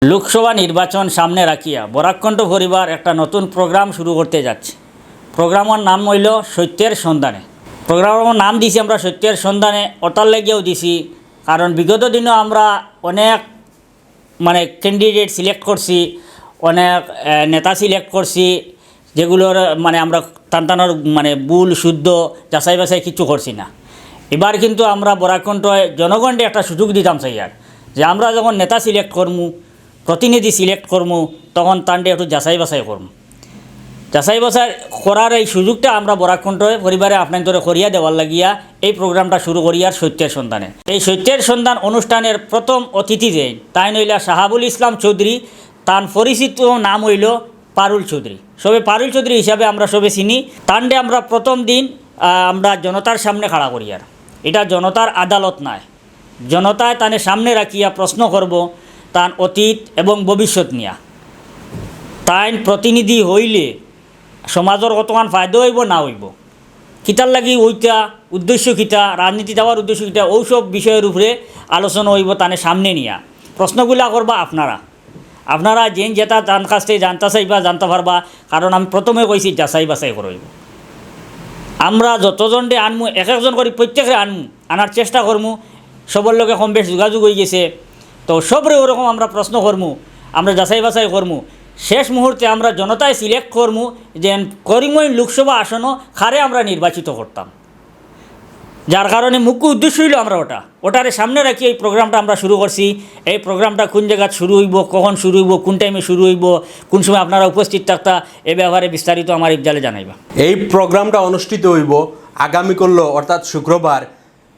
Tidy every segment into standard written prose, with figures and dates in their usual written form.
লোকসভা নির্বাচন সামনে রাখিয়া বরাকণ্ঠ পরিবার একটা নতুন প্রোগ্রাম শুরু করতে যাচ্ছে। প্রোগ্রামের নাম হইল সত্যের সন্ধানে। প্রোগ্রামের নাম দিছি আমরা সত্যের সন্ধানে, ওটার লেগেও দিছি কারণ বিগত দিনও আমরা অনেক ক্যান্ডিডেট সিলেক্ট করছি, অনেক নেতা সিলেক্ট করছি, যেগুলোর আমরা টানটানোর ভুল শুদ্ধ যাচাই বাছাই কিছু করছি না। এবার কিন্তু আমরা বরাকণ্ঠয় জনগণকে একটা সুযোগ দিতাম চাইয়ার যে আমরা যখন নেতা সিলেক্ট করমু, প্রতিনিধি সিলেক্ট করমু, তখন তান্ডে একটু যাচাই বাছাই করমু। যাচাই বাছাই করার এই সুযোগটা আমরা বরাকণ্ঠ পরিবারে আপনাদের করিয়া দেওয়ার লাগিয়া এই প্রোগ্রামটা শুরু করিয়ার সত্যের সন্ধানে। এই সত্যের সন্ধান অনুষ্ঠানের প্রথম অতিথি যে তাই নইলা শাহাবুল ইসলাম চৌধুরী, তার পরিচিত নাম হইল পারুল চৌধুরী। সবে পারুল চৌধুরী হিসাবে আমরা সবে চিনি। তান্ডে আমরা প্রথম দিন আমরা জনতার সামনে খাড়া করিয়ার, এটা জনতার আদালত নয়, জনতায় তানে সামনে রাখিয়া প্রশ্ন করব তার অতীত এবং ভবিষ্যৎ নিয়া। তাই প্রতিনিধি হইলে সমাজের কতক্ষণ ফায়দা হইব না হইব, কিতার লাগি ওইটা উদ্দেশ্য কিতা, রাজনীতি যাওয়ার উদ্দেশ্য কিতা, ওইসব বিষয়ের উপরে আলোচনা হইব। তানে সামনে নিয়া প্রশ্নগুলা করবা আপনারা যেন যেটা তার কাছ থেকে জানতে চাইবা জানতে পারবা। কারণ আমি প্রথমে কইছি যাচাই বাছাই করব। আমরা যতজনকে আনমু এক একজন করে প্রত্যেকে আনমু, আনার চেষ্টা করমু। সবার লোকে কম বেশ যোগাযোগ হয়ে গেছে, তো সবরে ওরকম আমরা প্রশ্ন করমু, আমরা যাচাই বাছাই করমু। শেষ মুহূর্তে আমরা জনতায় সিলেক্ট করমু যে করিমগঞ্জ লোকসভা আসনও খারে আমরা নির্বাচিত করতাম। যার কারণে মুখ্য উদ্দেশ্য হইল আমরা ওটারে সামনে রাখি এই প্রোগ্রামটা আমরা শুরু করছি। এই প্রোগ্রামটা কোন জায়গায় শুরু হইব, কখন শুরু হইব, কোন টাইমে শুরু হইব, কোন সময় আপনারা উপস্থিত থাকতা, এ ব্যাপারে বিস্তারিত আমার ইফজালে জানাইবা। এই প্রোগ্রামটা অনুষ্ঠিত হইব আগামীকাল অর্থাৎ শুক্রবার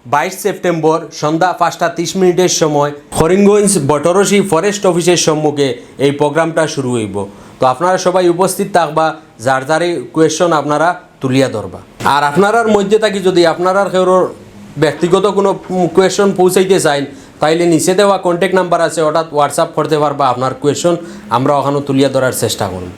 22 সেপ্টেম্বর সন্ধ্যা 5:30 সময় করিমগঞ্জ বটরসি ফরেস্ট অফিসের সম্মুখে এই প্রোগ্রামটা শুরু হইব। তো আপনারা সবাই উপস্থিত থাকবা, যার যারে কোয়েশন আপনারা তুলিয়া ধরবা। আর আপনারার মধ্যে থাকি যদি আপনারার কেউ ব্যক্তিগত কোনো কোয়েশন পৌঁছাইতে চান, তাইলে নিচে দেওয়া কন্ট্যাক্ট নাম্বার আছে, ওটা হোয়াটসঅ্যাপ করতে পারবা। আপনার কোয়েশন আমরা ওখানে তুলিয়া ধরার চেষ্টা করব।